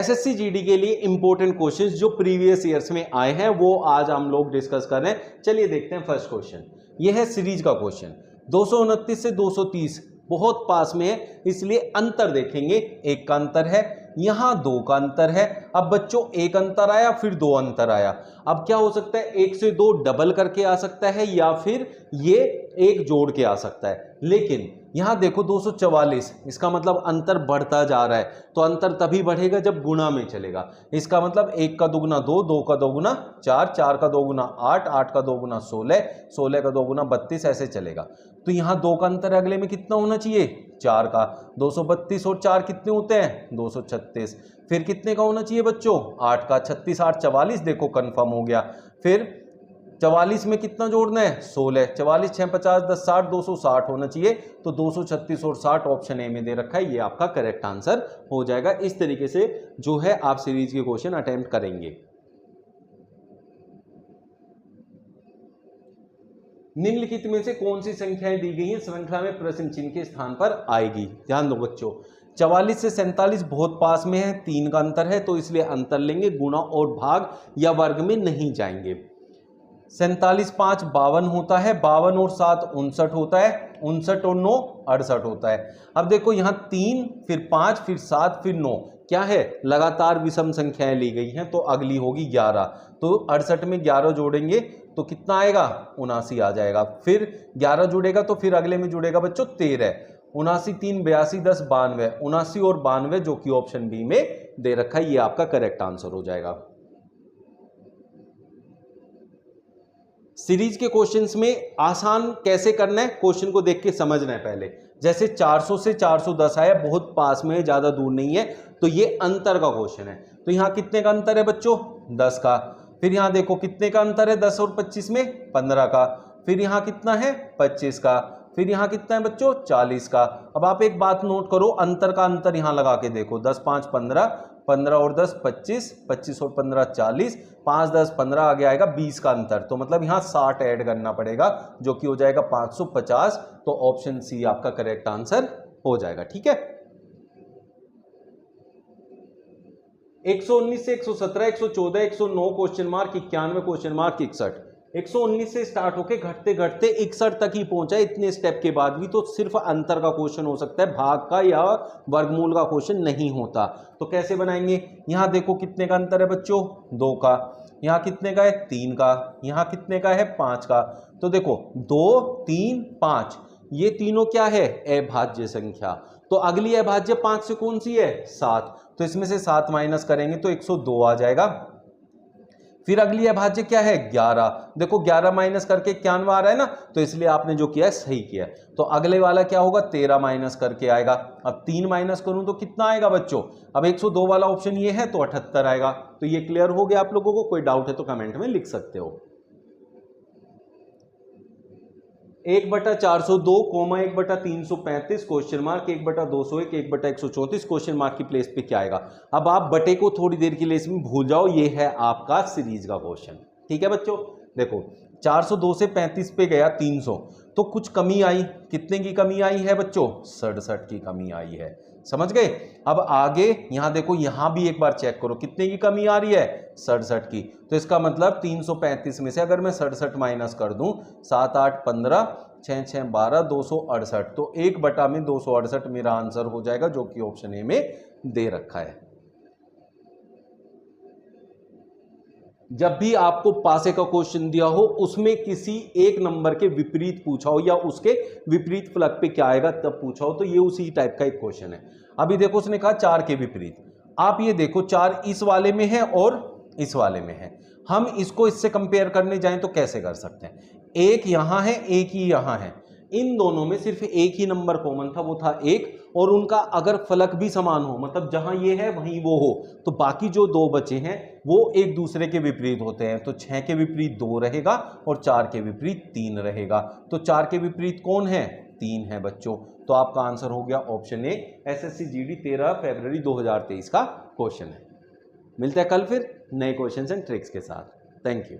SSC GD के लिए important questions जो प्रीवियस ईयर्स में आए हैं वो आज हम लोग डिस्कस कर रहे हैं। चलिए देखते हैं फर्स्ट क्वेश्चन। यह है सीरीज का क्वेश्चन। 229 से 230 बहुत पास में है, इसलिए अंतर देखेंगे। एक का अंतर है, यहां दो का अंतर है। अब बच्चों एक अंतर आया फिर दो अंतर आया। अब क्या हो सकता है, एक से दो डबल करके आ सकता है या फिर ये एक जोड़ के आ सकता है। लेकिन यहां देखो 244, इसका मतलब अंतर बढ़ता जा रहा है। तो अंतर तभी बढ़ेगा जब गुणा में चलेगा। इसका मतलब एक का दोगुना दो, दो का दोगुना चार, चार का दोगुना आठ, आठ का दोगुना 16, 16 का दोगुना 32, ऐसे चलेगा। तो यहां दो का अंतर अगले में कितना होना चाहिए, चार का। 232 और चार कितने होते हैं, 236। फिर कितने का होना चाहिए बच्चों, 8 का। 36 8 44, देखो कंफर्म हो गया। फिर 44 में कितना जोड़ना है, 16। 44 6 50 10 60, 260 होना चाहिए। तो 236 और 60 ऑप्शन ए में दे रखा है, ये आपका करेक्ट आंसर हो जाएगा। इस तरीके से जो है आप सीरीज के क्वेश्चन अटेम्प्ट करेंगे। निम्नलिखित में से कौन सी संख्याएं दी गई हैं श्रृंखला में प्रश्न चिन्ह के स्थान पर आएगी। ध्यान दो बच्चों, 44 से 47 बहुत पास में है, 3 का अंतर है, तो इसलिए अंतर लेंगे, गुणा और भाग या वर्ग में नहीं जाएंगे। 47 5 52 होता है, 52 और 7 59 होता है, 59 और 9 68 होता है। अब देखो यहाँ 3 फिर 5 फिर 7 फिर 9 क्या है, लगातार विषम संख्याएं ली गई हैं, तो अगली होगी 11। तो 68 में 11 जोड़ेंगे तो कितना आएगा, 79 आ जाएगा। फिर 11 जुड़ेगा तो फिर अगले में जुड़ेगा बच्चों 13, 79 3 82 10 92, 79 और 92 जो कि ऑप्शन बी में दे रखा है, ये आपका करेक्ट आंसर हो जाएगा। सीरीज के क्वेश्चंस में आसान कैसे करना है, क्वेश्चन को देख के समझना है पहले। जैसे 400 से 410 आया, बहुत पास में है, ज्यादा दूर नहीं है, तो ये अंतर का क्वेश्चन है। तो यहां कितने का अंतर है बच्चों, 10 का। फिर यहां देखो कितने का अंतर है, 10 और 25 में 15 का। फिर यहां कितना है, 25 का। फिर यहां कितना है बच्चों, 40 का। अब आप एक बात नोट करो, अंतर का अंतर यहां लगा के देखो, 10 5 15, 15 और 10 25, 25 और 15 40, 5 10 15 आगे आएगा 20 का अंतर। तो मतलब यहां 60 ऐड करना पड़ेगा, जो कि हो जाएगा 550। तो ऑप्शन सी आपका करेक्ट आंसर हो जाएगा। ठीक है, 119 से 117, 114, 109 क्वेश्चन मार्क, 91 क्वेश्चन मार्क 61। 119 से स्टार्ट होके घटते घटते 61 तक ही पहुंचा। इतने स्टेप के बाद भी तो सिर्फ अंतर का क्वेश्चन हो सकता है, भाग का या वर्गमूल का क्वेश्चन नहीं होता। तो कैसे बनाएंगे, यहां देखो कितने का अंतर है बच्चों, 2 का। यहां कितने का है, 3 का। यहां कितने का है, 5 का। तो देखो 2 3 5, ये तीनों क्या है, अभाज्य संख्या। तो अगली अभाज्य 5 से कौन सी है, 7। तो इसमें से 7 माइनस करेंगे तो 102 आ जाएगा। फिर अगली अभाज्य क्या है, 11। देखो 11 माइनस करके 91 आ रहा है ना, तो इसलिए आपने जो किया है सही किया है। तो अगले वाला क्या होगा, 13 माइनस करके आएगा। अब 3 माइनस करूं तो कितना आएगा बच्चों, अब 102 वाला ऑप्शन ये है तो 78 आएगा। तो ये क्लियर हो गया आप लोगों को, कोई डाउट है तो कमेंट में लिख सकते हो। 1/402, 1/335 क्वेश्चन मार्क, 1/201, 1/134 क्वेश्चन मार्क की प्लेस पे क्या आएगा। अब आप बटे को थोड़ी देर के लिए इसमें भूल जाओ, ये है आपका सीरीज का क्वेश्चन। ठीक है बच्चों, देखो 402 से 35 पे गया 300, तो कुछ कमी आई। कितने की कमी आई है बच्चों, 67 की कमी आई है। समझ गए। अब आगे यहां देखो, यहां भी एक बार चेक करो कितने की कमी आ रही है, 67 की। तो इसका मतलब 335 में से अगर मैं 67 माइनस कर दूं, 7 8 15, 6 6 12, 268, तो 1/268 मेरा आंसर हो जाएगा, जो कि ऑप्शन ए में दे रखा है। जब भी आपको पासे का क्वेश्चन दिया हो, उसमें किसी एक नंबर के विपरीत पूछा हो या उसके विपरीत फलक पे क्या आएगा तब पूछा हो, तो ये उसी टाइप का एक क्वेश्चन है। अभी देखो उसने कहा 4 के विपरीत। आप ये देखो 4 इस वाले में है और इस वाले में है, हम इसको इससे कंपेयर करने जाएं तो कैसे कर सकते हैं। एक यहां है, एक ही यहां है, इन दोनों में सिर्फ एक ही नंबर कॉमन था, वो था 1। और उनका अगर फलक भी समान हो, मतलब जहां ये है वहीं वो हो, तो बाकी जो 2 बचे हैं वो एक दूसरे के विपरीत होते हैं। तो 6 के विपरीत 2 रहेगा और 4 के विपरीत 3 रहेगा। तो 4 के विपरीत कौन है, 3 है बच्चों। तो आपका आंसर हो गया ऑप्शन ए, एसएससी जीडी 13 फरवरी 2023 का क्वेश्चन है। मिलते हैं कल फिर नए क्वेश्चन एंड ट्रिक्स के साथ। Thank you.